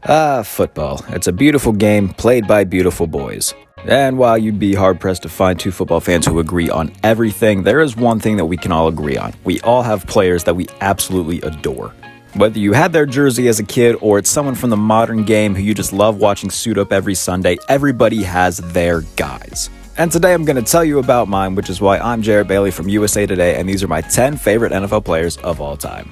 Football. It's a beautiful game played by beautiful boys. And while you'd be hard-pressed to find two football fans who agree on everything, there is one thing that we can all agree on. We all have players that we absolutely adore. Whether you had their jersey as a kid or it's someone from the modern game who you just love watching suit up every Sunday, everybody has their guys. And today I'm going to tell you about mine, which is why I'm Jarrett Bailey from USA Today, and these are my 10 favorite NFL players of all time.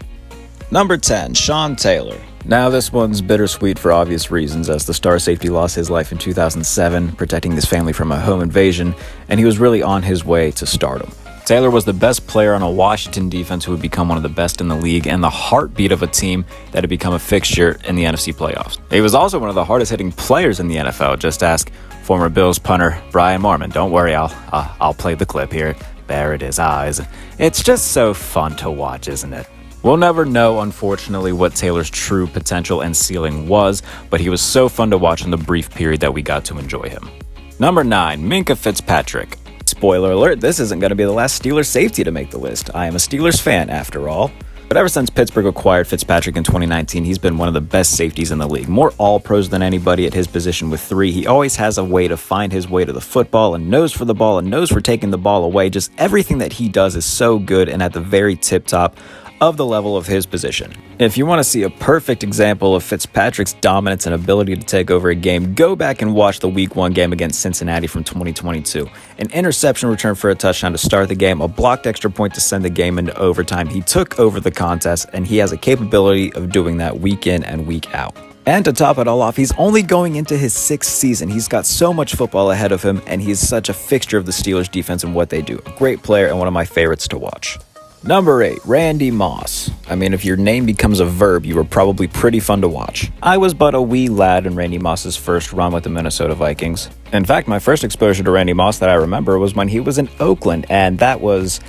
Number 10, Sean Taylor. Now, this one's bittersweet for obvious reasons, as the star safety lost his life in 2007, protecting his family from a home invasion, and he was really on his way to stardom. Taylor was the best player on a Washington defense who would become one of the best in the league and the heartbeat of a team that had become a fixture in the NFC playoffs. He was also one of the hardest-hitting players in the NFL. Just ask former Bills punter Brian Mormon. Don't worry, I'll play the clip here. There it is, eyes. It's just so fun to watch, isn't it? We'll never know, unfortunately, what Taylor's true potential and ceiling was, but he was so fun to watch in the brief period that we got to enjoy him. Number 9, Minkah Fitzpatrick. Spoiler alert, this isn't going to be the last Steelers safety to make the list. I am a Steelers fan, after all. But ever since Pittsburgh acquired Fitzpatrick in 2019, he's been one of the best safeties in the league. More all-pros than anybody at his position with 3. He always has a way to find his way to the football and knows for the ball and knows for taking the ball away. Just everything that he does is so good and at the very tip-top of the level of his position. If you want to see a perfect example of Fitzpatrick's dominance and ability to take over a game, go back and watch the Week 1 game against Cincinnati from 2022. An interception return for a touchdown to start the game, a blocked extra point to send the game into overtime. He took over the contest, and he has a capability of doing that week in and week out. And to top it all off, he's only going into his 6th season. He's got so much football ahead of him, and he's such a fixture of the Steelers defense and what they do. A great player and one of my favorites to watch. Number 8, Randy Moss. I mean, if your name becomes a verb, you were probably pretty fun to watch. I was but a wee lad in Randy Moss's first run with the Minnesota Vikings. In fact, my first exposure to Randy Moss that I remember was when he was in Oakland, and that was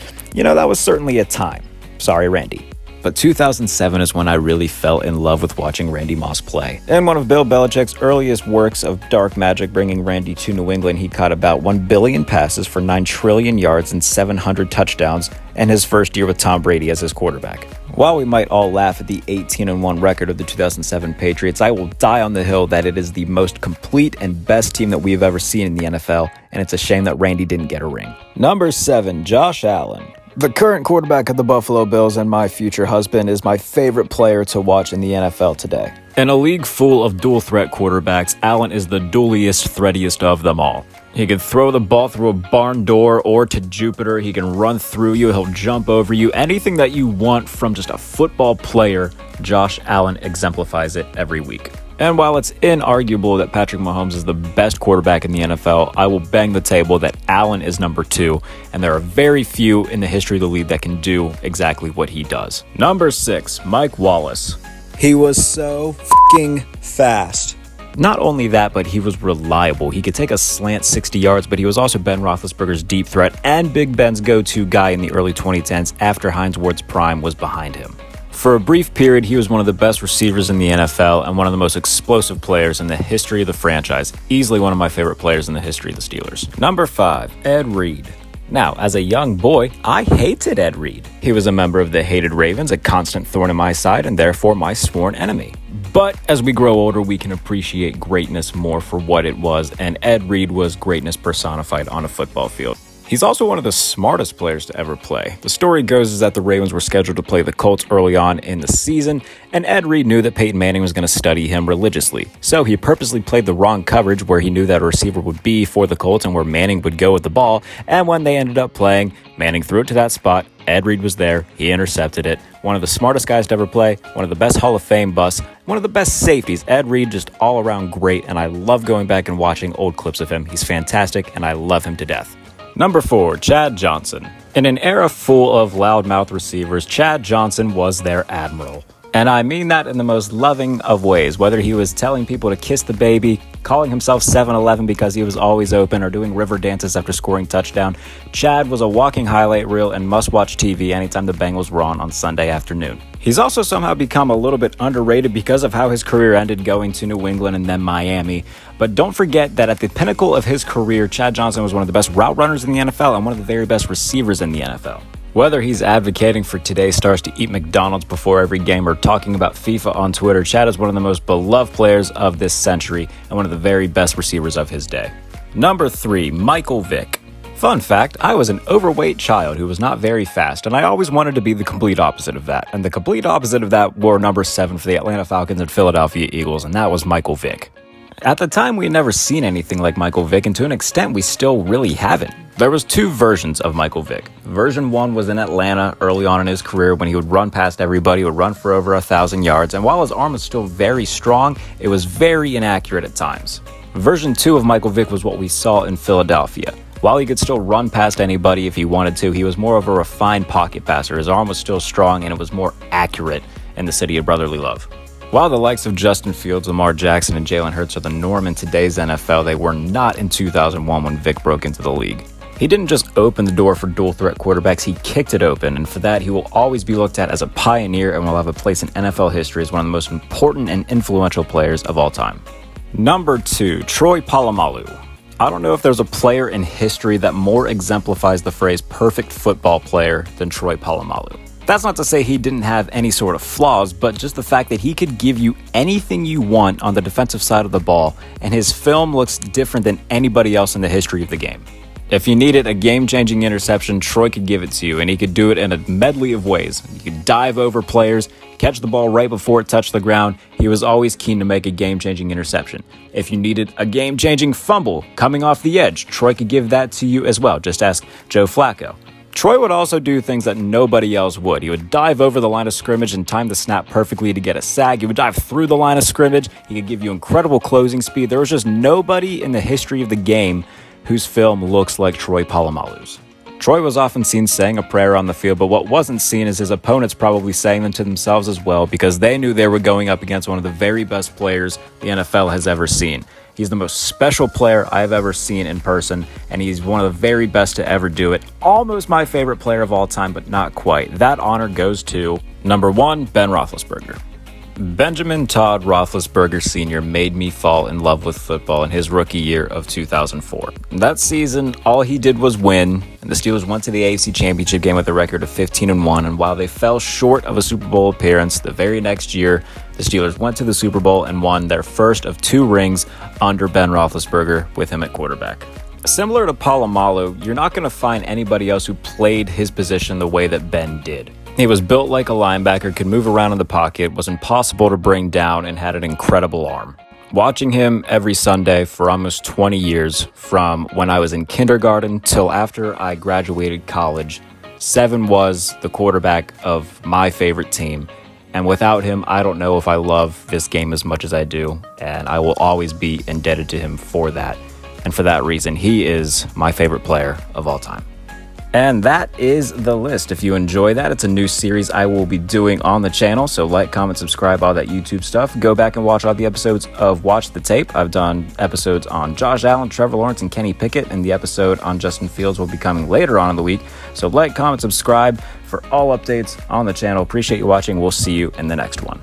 certainly a time. Sorry, Randy. But 2007 is when I really fell in love with watching Randy Moss play. In one of Bill Belichick's earliest works of dark magic bringing Randy to New England, he caught about 1 billion passes for 9 trillion yards and 700 touchdowns in his first year with Tom Brady as his quarterback. While we might all laugh at the 18-1 record of the 2007 Patriots, I will die on the hill that it is the most complete and best team that we have ever seen in the NFL, and it's a shame that Randy didn't get a ring. Number 7, Josh Allen. The current quarterback of the Buffalo Bills and my future husband is my favorite player to watch in the NFL today. In a league full of dual-threat quarterbacks, Allen is the dualiest, threadiest of them all. He can throw the ball through a barn door or to Jupiter. He can run through you. He'll jump over you. Anything that you want from just a football player, Josh Allen exemplifies it every week. And while it's inarguable that Patrick Mahomes is the best quarterback in the NFL, I will bang the table that Allen is number 2, and there are very few in the history of the league that can do exactly what he does. Number 6, Mike Wallace. He was so f***ing fast. Not only that, but he was reliable. He could take a slant 60 yards, but he was also Ben Roethlisberger's deep threat and Big Ben's go-to guy in the early 2010s after Hines Ward's prime was behind him. For a brief period, he was one of the best receivers in the NFL and one of the most explosive players in the history of the franchise. Easily one of my favorite players in the history of the Steelers. Number 5, Ed Reed. Now, as a young boy, I hated Ed Reed. He was a member of the hated Ravens, a constant thorn in my side, and therefore my sworn enemy. But as we grow older, we can appreciate greatness more for what it was, and Ed Reed was greatness personified on a football field. He's also one of the smartest players to ever play. The story goes is that the Ravens were scheduled to play the Colts early on in the season, and Ed Reed knew that Peyton Manning was going to study him religiously. So he purposely played the wrong coverage where he knew that a receiver would be for the Colts and where Manning would go with the ball, and when they ended up playing, Manning threw it to that spot, Ed Reed was there, he intercepted it. One of the smartest guys to ever play, one of the best Hall of Fame busts, one of the best safeties. Ed Reed just all around great, and I love going back and watching old clips of him. He's fantastic, and I love him to death. Number 4, Chad Johnson. In an era full of loudmouth receivers, Chad Johnson was their admiral. And I mean that in the most loving of ways, whether he was telling people to kiss the baby, calling himself 7-Eleven because he was always open, or doing river dances after scoring touchdown. Chad was a walking highlight reel and must-watch TV anytime the Bengals were on Sunday afternoon. He's also somehow become a little bit underrated because of how his career ended going to New England and then Miami. But don't forget that at the pinnacle of his career, Chad Johnson was one of the best route runners in the NFL and one of the very best receivers in the NFL. Whether he's advocating for today's stars to eat McDonald's before every game or talking about FIFA on Twitter, Chad is one of the most beloved players of this century and one of the very best receivers of his day. Number 3, Michael Vick. Fun fact, I was an overweight child who was not very fast, and I always wanted to be the complete opposite of that. And the complete opposite of that wore number 7 for the Atlanta Falcons and Philadelphia Eagles, and that was Michael Vick. At the time, we had never seen anything like Michael Vick, and to an extent, we still really haven't. There was 2 versions of Michael Vick. Version 1 was in Atlanta early on in his career when he would run past everybody, would run for over 1,000 yards, and while his arm was still very strong, it was very inaccurate at times. Version 2 of Michael Vick was what we saw in Philadelphia. While he could still run past anybody if he wanted to, he was more of a refined pocket passer. His arm was still strong, and it was more accurate in the city of brotherly love. While the likes of Justin Fields, Lamar Jackson, and Jalen Hurts are the norm in today's NFL, they were not in 2001 when Vick broke into the league. He didn't just open the door for dual-threat quarterbacks, he kicked it open, and for that, he will always be looked at as a pioneer and will have a place in NFL history as one of the most important and influential players of all time. Number 2, Troy Polamalu. I don't know if there's a player in history that more exemplifies the phrase perfect football player than Troy Polamalu. That's not to say he didn't have any sort of flaws, but just the fact that he could give you anything you want on the defensive side of the ball, and his film looks different than anybody else in the history of the game. If you needed a game-changing interception, Troy could give it to you, and he could do it in a medley of ways. He could dive over players, catch the ball right before it touched the ground. He was always keen to make a game-changing interception. If you needed a game-changing fumble coming off the edge, Troy could give that to you as well. Just ask Joe Flacco. Troy would also do things that nobody else would. He would dive over the line of scrimmage and time the snap perfectly to get a sack. He would dive through the line of scrimmage. He could give you incredible closing speed. There was just nobody in the history of the game whose film looks like Troy Polamalu's. Troy was often seen saying a prayer on the field, but what wasn't seen is his opponents probably saying them to themselves as well, because they knew they were going up against one of the very best players the NFL has ever seen. He's the most special player I've ever seen in person, and he's one of the very best to ever do it. Almost my favorite player of all time, but not quite. That honor goes to number 1, Ben Roethlisberger. Benjamin Todd Roethlisberger Sr. made me fall in love with football in his rookie year of 2004. That season, all he did was win, and the Steelers went to the AFC Championship game with a record of 15-1, and while they fell short of a Super Bowl appearance, the very next year, the Steelers went to the Super Bowl and won their first of 2 rings under Ben Roethlisberger with him at quarterback. Similar to Polamalu, you're not going to find anybody else who played his position the way that Ben did. He was built like a linebacker, could move around in the pocket, was impossible to bring down, and had an incredible arm. Watching him every Sunday for almost 20 years, from when I was in kindergarten till after I graduated college, 7 was the quarterback of my favorite team. And without him, I don't know if I love this game as much as I do, and I will always be indebted to him for that. And for that reason, he is my favorite player of all time. And that is the list. If you enjoy that, it's a new series I will be doing on the channel. So like, comment, subscribe, all that YouTube stuff. Go back and watch all the episodes of Watch the Tape. I've done episodes on Josh Allen, Trevor Lawrence, and Kenny Pickett. And the episode on Justin Fields will be coming later on in the week. So like, comment, subscribe for all updates on the channel. Appreciate you watching. We'll see you in the next one.